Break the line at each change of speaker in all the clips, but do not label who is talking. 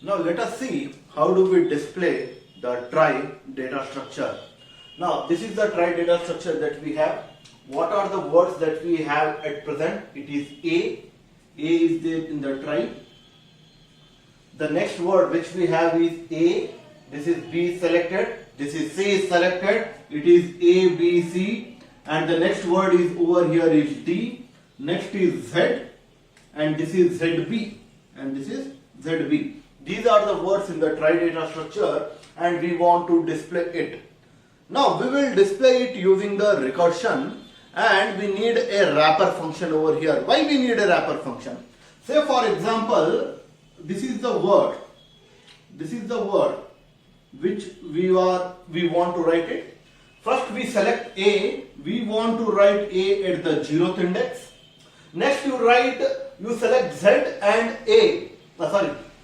Now let us see how do we display the trie data structure. Now this is the trie data structure that we have. What are the words that we have at present? It is A. A is there in the trie. The next word which we have is A. This is B selected. This is C selected. It is A, B, C. And the next word is over here is D. Next is Z. And this is ZB. And this is ZB. These are the words in the trie data structure and we want to display it. Now we will display it using the recursion and we need a wrapper function over here. Why we need a wrapper function? Say for example, this is the word. This is the word which we want to write it. First we select A. We want to write A at the 0th index. Next you select Z and A.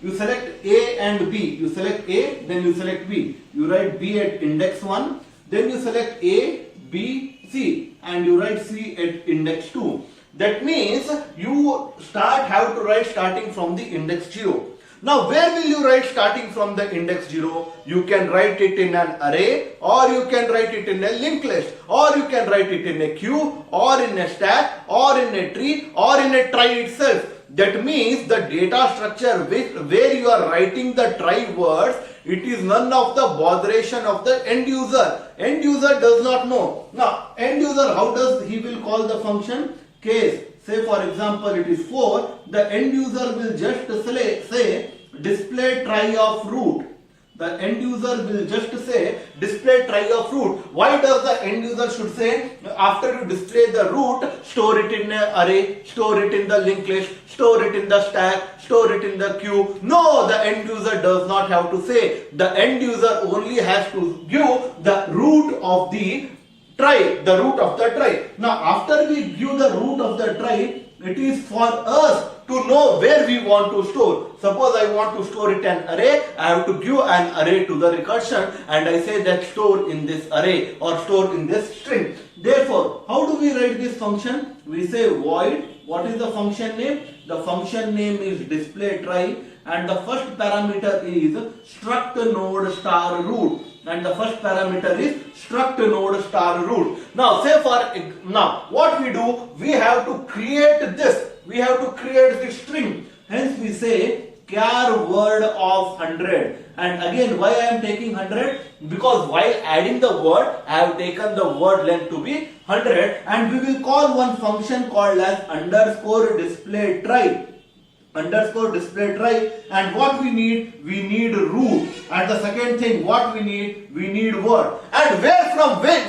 You select A and B. You select A, then you select B. You write B at index 1. Then you select A, B, C. And you write C at index 2. That means you have to write starting from the index 0. Now where will you write starting from the index 0? You can write it in an array, or you can write it in a linked list, or you can write it in a queue, or in a stack, or in a tree, or in a trie itself. That means the data structure where you are writing the trie words, it is none of the botheration of the end user. End user does not know. Now end user, how does he will call the function? Case. Say for example it is 4. The end user will just say display trie of root. The end user will just say display trie of root. Why does the end user should say after you display the root, store it in an array, store it in the linked list, store it in the stack, store it in the queue? No, the end user does not have to say. The end user only has to give the root of the trie, the root of the trie. Now after we give the root of the trie, it is for us to know where we want to store. Suppose I want to store it in an array, I have to give an array to the recursion and I say that store in this array or store in this string. Therefore, how do we write this function? We say void. What is the function name? The function name is display trie and the first parameter is struct node star root. And the first parameter is struct node star root. Now what we do, we have to create this. We have to create this string. Hence we say char word of 100. And again, why I am taking 100? Because while adding the word, I have taken the word length to be 100. And we will call one function called as underscore display trie. Underscore display trie. And what we need root. And the second thing, what we need word. And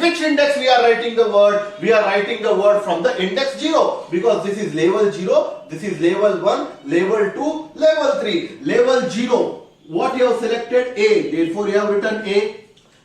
which index we are writing the word? We are writing the word from the index 0, because this is level 0, this is level 1, level 2, level 3. Level 0, what you have selected? A, therefore you have written A.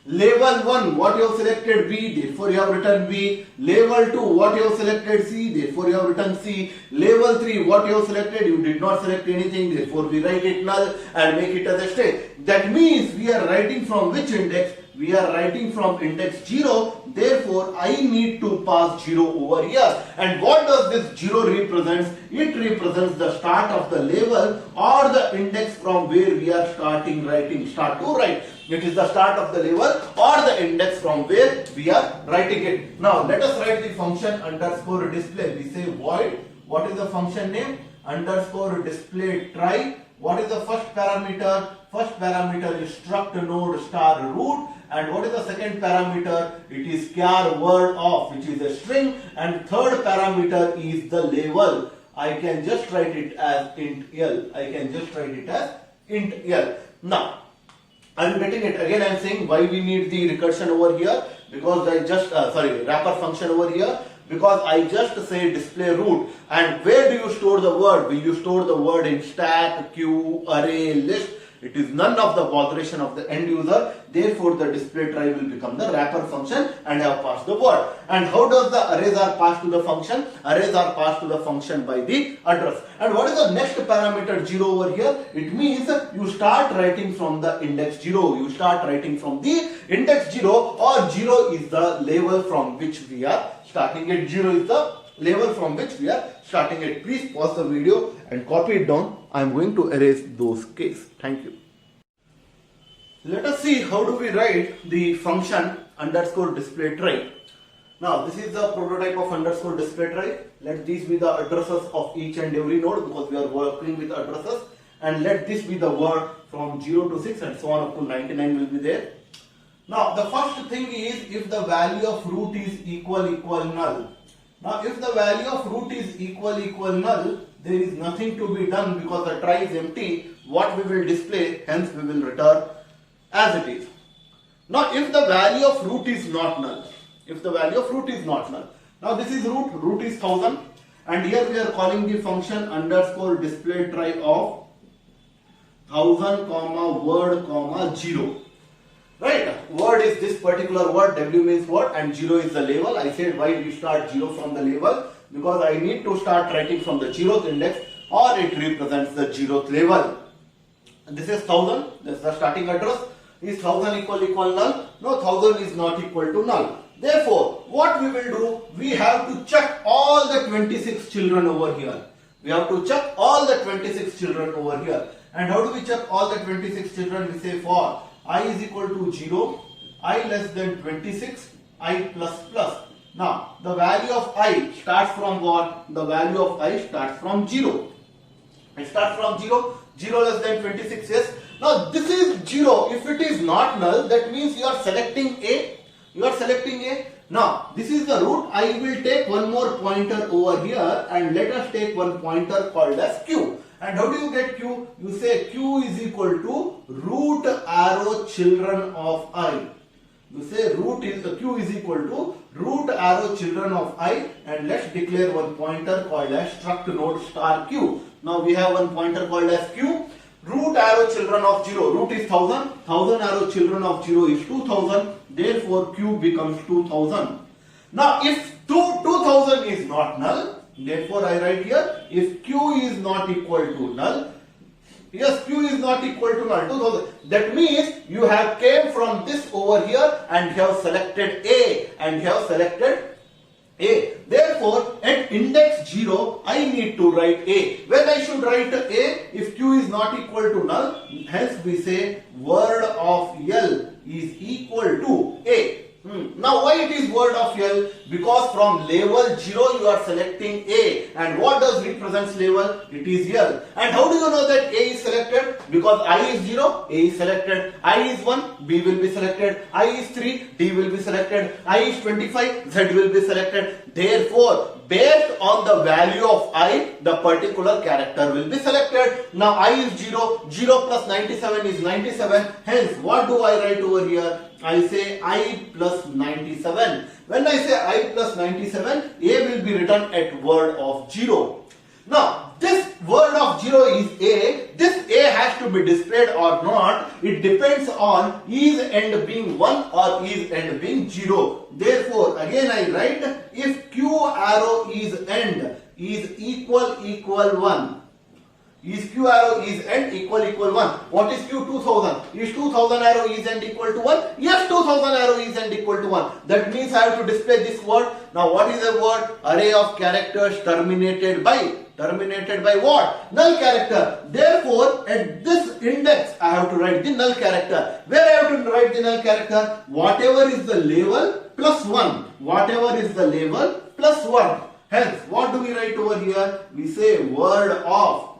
Level 1, what you have selected? B, therefore you have written B. Level 2, what you have selected? C, therefore you have written C. Level 3, what you have selected? You did not select anything, therefore we write it null and make it as a string. That means we are writing from which index? We are writing from index 0, therefore I need to pass 0 over here. And what does this 0 represent? It represents the start of the level or the index from where we are start to write. It is the start of the level or the index from where we are writing it. Now let us write the function underscore display. We say void. What is the function name? Underscore display trie. What is the first parameter? First parameter is struct node star root. And what is the second parameter? It is char word of, which is a string. And third parameter is the level. I can just write it as int L. Now, are you getting it? Again, I am saying why we need the recursion over here. Because wrapper function over here. Because I just say display root. And where do you store the word? Will you store the word in stack, queue, array, list? It is none of the botheration of the end user. Therefore, the display trie will become the wrapper function and have passed the word. And how does the arrays are passed to the function? Arrays are passed to the function by the address. And what is the next parameter 0 over here? It means you start writing from the index 0. You start writing from the index 0, or 0 is the level from which we are starting it. 0 is the level from which we are starting it. Please pause the video and copy it down. I am going to erase those cases. Thank you. Let us see how do we write the function underscore display trie. Now this is the prototype of underscore display trie. Let these be the addresses of each and every node because we are working with addresses, and let this be the word from 0 to 6 and so on up to 99 will be there. Now the first thing is if the value of root is equal null. Now if the value of root is equal null, there is nothing to be done because the trie is empty. What we will display, hence we will return as it is. Now if the value of root is not null, now this is root is 1000, and here we are calling the function underscore display trie of 1000 comma word comma 0. Right, word is this particular word, W means word, and 0 is the label. I said why we start 0 from the label, because I need to start writing from the 0th index or it represents the 0th label. And this is 1000, this is the starting address. Is 1000 equal null? No, 1000 is not equal to null. Therefore, what we will do, we have to check all the 26 children over here. We have to check all the 26 children over here. And how do we check all the 26 children? We say for I is equal to 0, I less than 26, I plus plus. Now, the value of I starts from what? The value of I starts from 0. It starts from 0, 0 less than 26, yes. Now, this is 0. If it is not null, that means you are selecting A. Now, this is the root. I will take one more pointer over here and let us take one pointer called as Q. And how do you get Q? You say Q is equal to root arrow children of I. You say Q is equal to root arrow children of I, and let's declare one pointer called as struct node star Q. Now we have one pointer called as Q. Root arrow children of 0, root is 1000, 1000 arrow children of 0 is 2000, therefore Q becomes 2000. Now if 2000 is not null, therefore I write here, if Q is not equal to null, yes, Q is not equal to null, 2000. That means you have came from this over here and have selected A, Therefore, at index 0, I need to write A. When I should write A, if Q is not equal to null, hence we say word of L is equal to A. Now why it is word of L? Because from level 0 you are selecting A, and what does represents level? It is L. And how do you know that A is selected? Because I is 0, A is selected. I is 1, B will be selected. I is 3, D will be selected. I is 25, Z will be selected. Therefore, based on the value of I, the particular character will be selected. Now I is 0, 0 plus 97 is 97. Hence, what do I write over here? I say I plus 97. When I say I plus 97, A will be written at word of 0. Now, this word of 0 is A. This A has to be displayed or not. It depends on is end being 1 or is end being 0. Therefore, again I write if Q arrow is end is equal 1. Is Q arrow is end equal 1. What is Q? 2000. Is 2000 arrow is end equal to 1? Yes, 2000 arrow is end equal to 1. That means I have to display this word. Now what is the word? Array of characters terminated by what? Null character. Therefore, at this index, I have to write the null character. Where I have to write the null character? Whatever is the label plus 1. Whatever is the label plus 1. Hence, what do we write over here? We say word of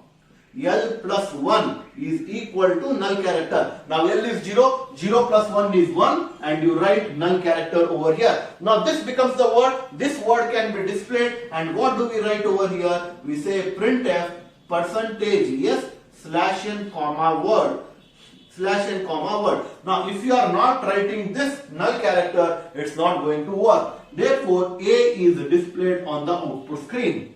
L plus 1 is equal to null character. Now L is 0, 0 plus 1 is 1, and you write null character over here. Now this becomes the word. This word can be displayed, and what do we write over here? We say printf percentage s slash n comma word. Now if you are not writing this null character, it's not going to work. Therefore A is displayed on the output screen.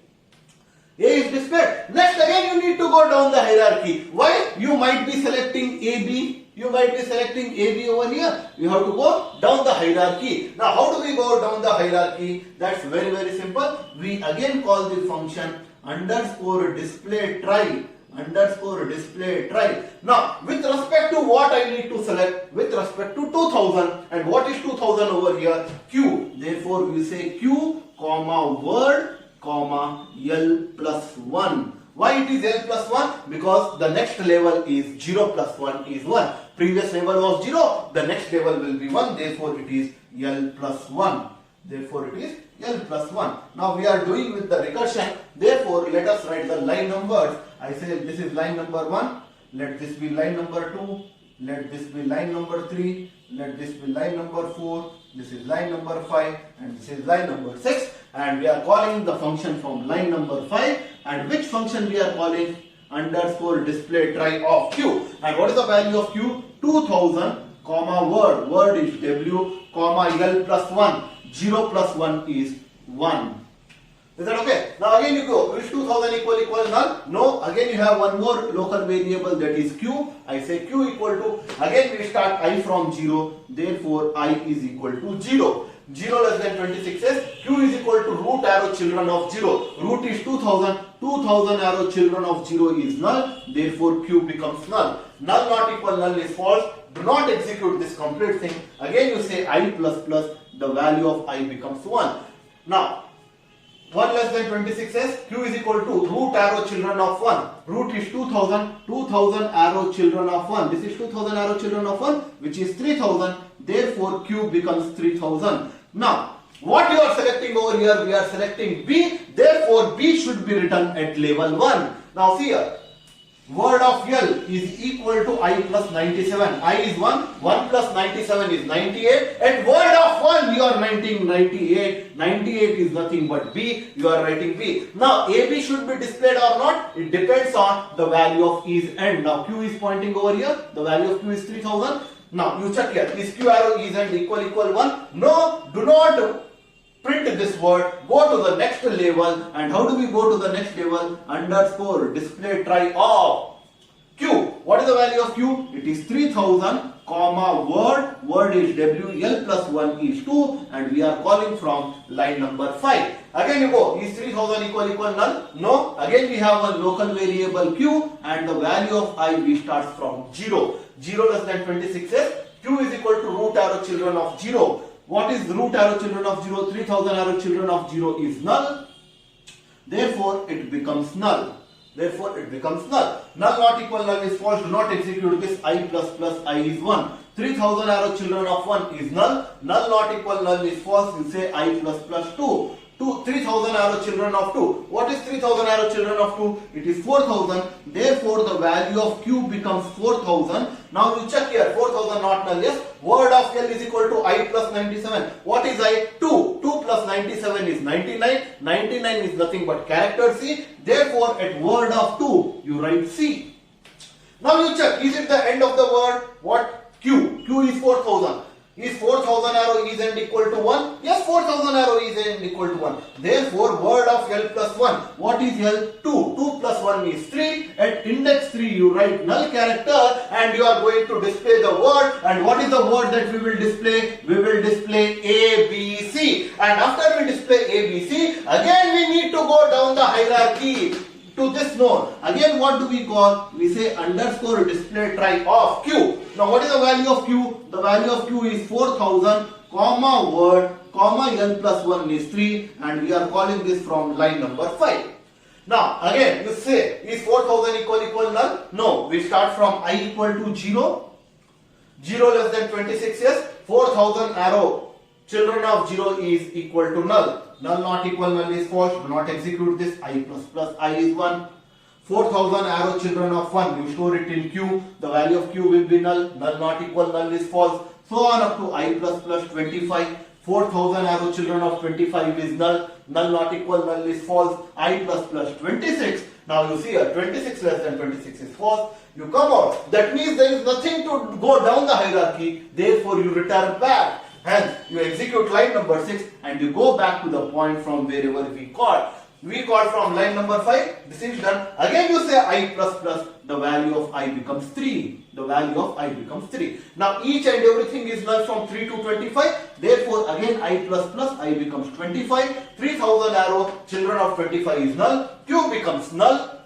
A is displayed. Next again you need to go down the hierarchy. Why? You might be selecting AB. Over here. You have to go down the hierarchy. Now how do we go down the hierarchy? That's very simple. We again call the function underscore display trie. Now with respect to what I need to select? With respect to 2000. And what is 2000 over here? Q. Therefore we say Q comma word comma L plus 1. Why it is L plus 1? Because the next level is 0 plus 1 is 1. Previous level was 0, the next level will be 1, therefore it is L plus 1. Therefore it is L plus 1. Now we are doing with the recursion, therefore let us write the line numbers. I say this is line number 1, let this be line number 2, let this be line number 3, let this be line number 4, this is line number 5 and this is line number 6, and we are calling the function from line number 5, and which function we are calling? Underscore display trie of q. And what is the value of q? 2000 comma word is w comma L plus 1, 0 plus 1 is 1. Is that okay? Now again you go, is 2000 equal null? No, again you have one more local variable, that is q. I say q equal to, again we start I from 0, therefore I is equal to 0. 0 less than 26 says q is equal to root arrow children of 0. Root is 2000, 2000 arrow children of 0 is null, therefore q becomes null. Null not equal null is false. Do not execute this complete thing. Again you say I plus plus, the value of I becomes 1. Now 1 less than 26 says q is equal to root arrow children of 1. Root is 2000, 2000 arrow children of 1. This is 2000 arrow children of 1, which is 3000. Therefore q becomes 3000. Now what you are selecting over here? We are selecting B. Therefore B should be written at level 1. Now see here. Word of L is equal to I plus 97. I is 1. 1 plus 97 is 98. At word of 1 you are writing 98. 98 is nothing but B. You are writing B. Now AB should be displayed or not? It depends on the value of is end. Now Q is pointing over here. The value of Q is 3000. Now you check here. Is Q arrow is end equal 1? No. Do not print this word, go to the next level. And how do we go to the next level? Underscore display trie of q. What is the value of q? It is 3000 comma word is w, L plus 1 is 2, and we are calling from line number 5. Again you go, is 3000 equal null? No. Again we have a local variable q, and the value of I we starts from 0. 0 less than 26 says q is equal to root arrow children of 0. What is root arrow children of 0? 3000 arrow children of 0 is null. Therefore it becomes null. Therefore it becomes null. Null not equal null is false. Do not execute this. I plus plus I is 1. 3000 arrow children of 1 is null. Null not equal null is false. You say I plus plus 2. 3000 arrow children of 2. What is 3000 arrow children of 2? It is 4000. Therefore the value of q becomes 4000. Now you check here, 4000 not null. Yes, word of L is equal to I plus 97. What is I? 2. 2 plus 97 is 99. 99 is nothing but character C. Therefore at word of 2 you write C. Now you check, is it the end of the word? What? Q. Q is 4000. Is 4000 arrow is end equal to 1? Yes, 4000 arrow is end equal to 1. Therefore, word of L plus 1. What is L? 2. 2 plus 1 is 3. At index 3, you write null character and you are going to display the word. And what is the word that we will display? We will display ABC. And after we display ABC, again we need to go down the hierarchy to this node. Again, what do we call? We say underscore display trie of q. Now, what is the value of q? The value of q is 4000 comma word comma L plus 1 is 3, and we are calling this from line number 5. Now, again, you say, is 4000 equal null? No, we start from I equal to 0. 0 less than 26 is 4000 arrow children of 0 is equal to null. Null not equal null is false. Do not execute this. I plus plus I is 1. 4000 arrow children of 1. You store it in q. The value of q will be null. Null not equal null is false. So on up to I plus plus 25. 4000 arrow children of 25 is null. Null not equal null is false. I plus plus 26. Now you see here 26 less than 26 is false. You come out. That means there is nothing to go down the hierarchy. Therefore you return back. Hence, you execute line number 6 and you go back to the point from wherever we called. We called from line number 5. This is done. Again you say I plus plus. The value of I becomes 3. The value of I becomes 3. Now each and everything is null from 3 to 25. Therefore again I plus plus I becomes 25. 3000 arrow children of 25 is null. Q becomes null.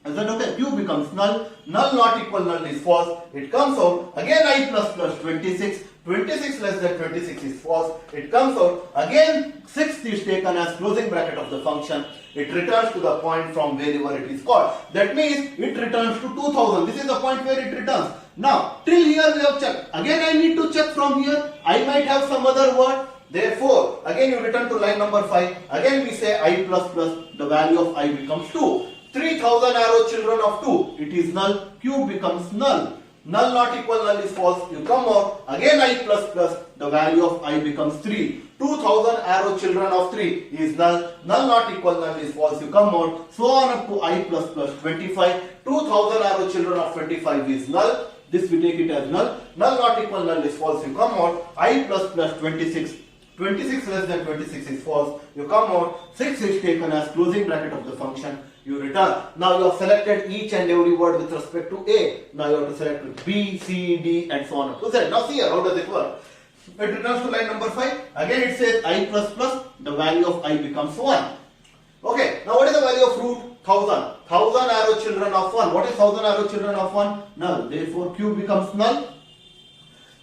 Is that okay? Q becomes null. Null not equal null is false. It comes out. Again I plus plus 26. 26 less than 26 is false. It comes out. Again 6 is taken as closing bracket of the function. It returns to the point from wherever it is called. That means it returns to 2000. This is the point where it returns. Now till here we have checked. Again I need to check from here. I might have some other word. Therefore again you return to line number 5. Again we say I plus plus. The value of I becomes 2. 3000 arrow children of 2. It is null. Q becomes null. Null not equal null is false. You come out. Again I plus plus. The value of I becomes 3. 2000 arrow children of 3 is null. Null not equal null is false. You come out. So on up to I plus plus 25. 2000 arrow children of 25 is null. This we take it as null. Null not equal null is false. You come out. I plus plus 26. 26 less than 26 is false. You come out. 6 is taken as closing bracket of the function. You return. Now you have selected each and every word with respect to A. Now you have to select with B, C, D and so on up to Z. Now see here, how does it work? It returns to line number 5. Again it says I plus plus. The value of I becomes 1. Okay. Now what is the value of root? 1000. 1000 arrow children of 1. What is 1000 arrow children of 1? Null. Therefore Q becomes null.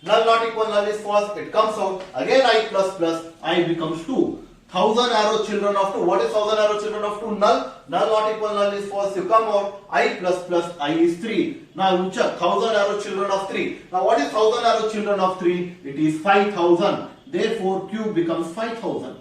Null not equal null is false. It comes out. Again I plus plus. I becomes 2. 1000 arrow children of 2. What is 1000 arrow children of 2? Null. Null not equal null is false. You come out. I plus plus I is 3. Now you check. 1000 arrow children of 3. Now what is 1000 arrow children of 3? It is 5000. Therefore Q becomes 5000.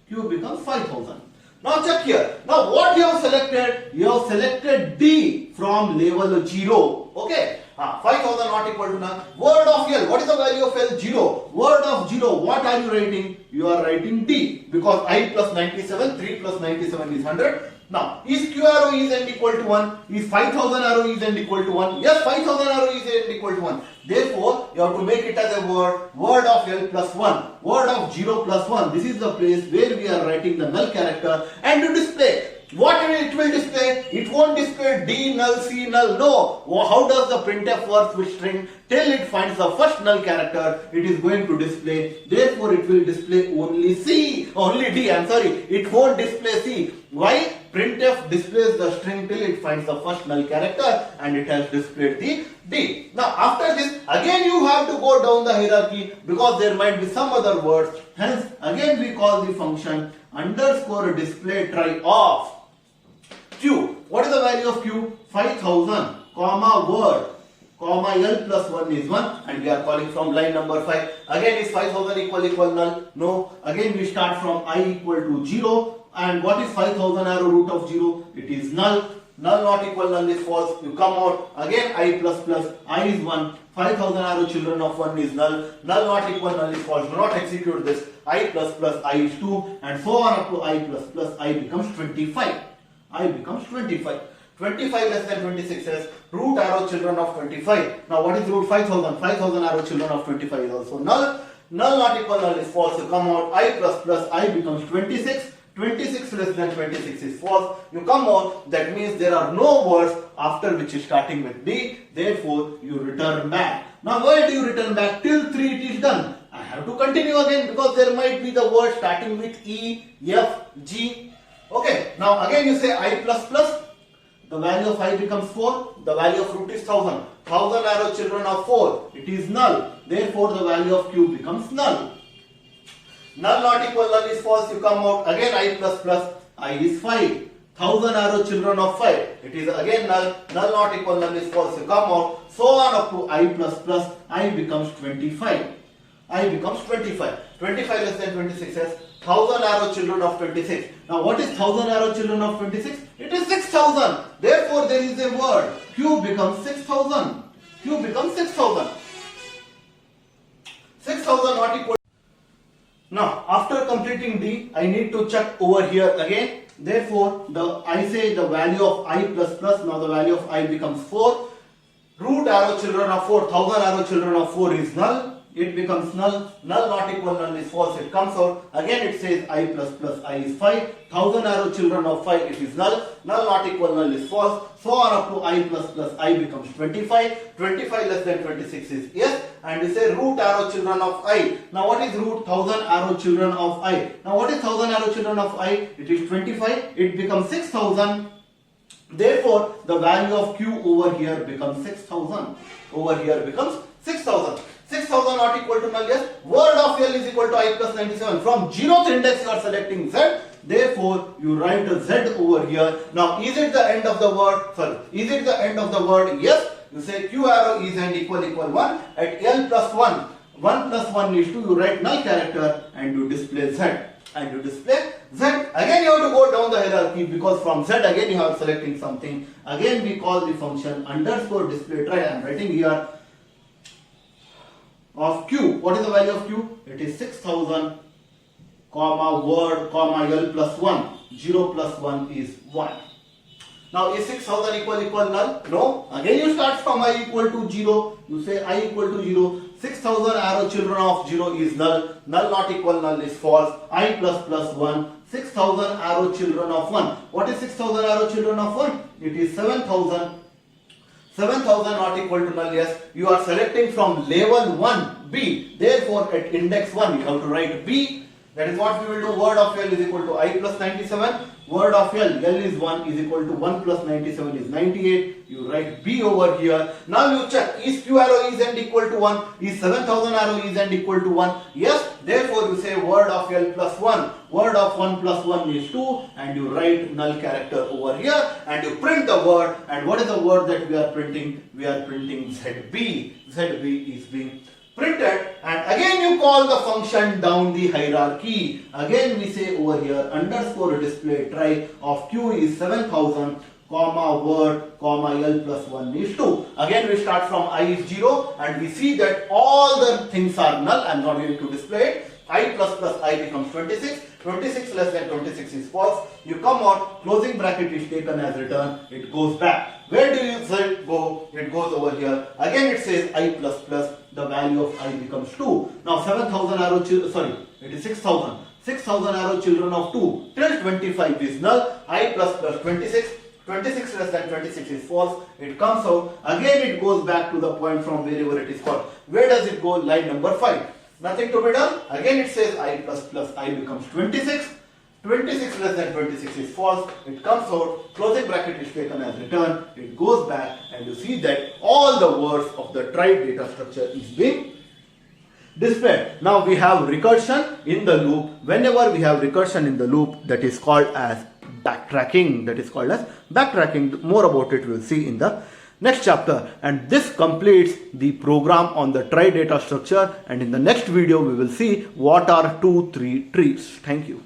Q becomes 5000. Now check here. Now what you have selected? You have selected D from level 0. Okay. 5000 not equal to null. Word of L. What is the value of L? 0. Word of 0. What are you writing? You are writing D. Because I plus 97. 3 plus 97 is 100. Now, is Q arrow is and equal to 1? Is 5000 arrow is and equal to 1? Yes, 5000 arrow is and equal to 1. Therefore, you have to make it as a word. Word of L plus 1. Word of 0 plus 1. This is the place where we are writing the null character and to display. What it will display? It won't display D null, C null. No. How does the printf work with string? Till it finds the first null character, it is going to display. Therefore, it will display only C. Only D. I'm sorry. It won't display C. Why? Printf displays the string till it finds the first null character and it has displayed the D. Now, after this, again you have to go down the hierarchy because there might be some other words. Hence, again we call the function underscore display trie of Q. What is the value of Q? 5000, comma word, comma L plus 1 is 1 and we are calling from line number 5. Again is 5000 equal null? No. Again we start from I equal to 0 and what is 5000 arrow root of 0? It is null. Null not equal null is false. You come out. Again I plus plus. I is 1. 5000 arrow children of 1 is null. Null not equal null is false. Do not execute this. I plus plus. I is 2 and so on up to I plus plus. I becomes 25. I becomes 25. 25 less than 26 says root arrow children of 25. Now what is root 5000? 5000 arrow children of 25 is also null. Null not equal null is false. You come out. I plus plus. I becomes 26. 26 less than 26 is false. You come out. That means there are no words after which is starting with D. Therefore, you return back. Now, why do you return back? Till 3 it is done. I have to continue again because there might be the word starting with E, F, G. Okay. Now, again you say I plus plus. The value of I becomes 4. The value of root is 1000. 1000 arrow children of 4. It is null. Therefore, the value of Q becomes null. Null not equal null is false. You come out. Again I plus plus. I is 5. 1000 arrow children of 5. It is again null. Null not equal null is false. You come out. So on up to I plus plus. I becomes 25. I becomes 25. 25 less than 26 says 1000 arrow children of 26. Now what is 1000 arrow children of 26? It is 6000. Therefore there is a word. Q becomes 6000. Q becomes 6000. 6000 not equal. Now, after completing D, I need to check over here again. Therefore, I say the value of I plus plus. Now, the value of I becomes 4. Root arrow children of 4. 1000 arrow children of 4 is null. It becomes null. Null not equal null is false. It comes out. Again, it says I plus plus. I is 5. 1000 arrow children of 5. It is null. Null not equal null is false. So on up to I plus plus. I becomes 25. 25 less than 26 is yes. And we say root arrow children of I. Now what is root 1000 arrow children of I? Now what is 1000 arrow children of I? It is 25. It becomes 6000. Therefore, the value of Q over here becomes 6000. Over here becomes 6000. 6000 not equal to null, yes. Word of L is equal to I plus 97. From 0th index you are selecting Z. Therefore, you write a Z over here. Now, is it the end of the word? Sorry, is it the end of the word? Yes. You say Q arrow is end equal 1. At L plus 1, 1 plus 1 is 2. You write null character and you display Z. And you display Z. Again you have to go down the hierarchy, because from Z again you are selecting something. Again we call the function underscore display trie. I am writing here of Q. What is the value of Q? It is 6000, comma word, comma L plus 1. 0 plus 1 is 1. Now is 6000 equal null? No. Again you start from I equal to 0. You say I equal to 0. 6000 arrow children of 0 is null. Null not equal null is false. I plus 1. 6000 arrow children of 1. What is 6000 arrow children of 1? It is 7000. 7000 not equal to null, yes. You are selecting from level 1 B. Therefore at index 1 you have to write B. That is what we will do. Word of L is equal to I plus 97. Word of L is 1 is equal to 1 plus 97 is 98. You write B over here. Now you check, is Q arrow is end equal to 1? Is 7000 arrow is end equal to 1? Yes. Therefore you say word of L plus 1. Word of 1 plus 1 is 2. And you write null character over here. And you print the word. And what is the word that we are printing? We are printing ZB. ZB is being printed, and again you call the function down the hierarchy. Again we say over here underscore display trie of Q is 7000, comma word, comma L plus 1 is 2. Again we start from I is 0 and we see that all the things are null. I am not going to display it. I plus I becomes 26. 26 less than 26 is false. You come out, closing bracket is taken as return. It goes back. Where do you say it go? It goes over here. Again it says I plus plus. The value of I becomes 2. Now 7000 arrow children, sorry, it is 6000. 6000 arrow children of 2 till 25 is null. I plus 26. 26 less than 26 is false. It comes out. Again it goes back to the point from wherever it is called. Where does it go? Line number 5. Nothing to be done. Again it says I plus I becomes 26. 26 less than 26 is false. It comes out. Closing bracket is taken as return. It goes back and you see that all the words of the trie data structure is being displayed. Now we have recursion in the loop. Whenever we have recursion in the loop, that is called as backtracking. That is called as backtracking. More about it we will see in the next chapter. And this completes the program on the trie data structure. And in the next video we will see what are 2, 3 trees. Thank you.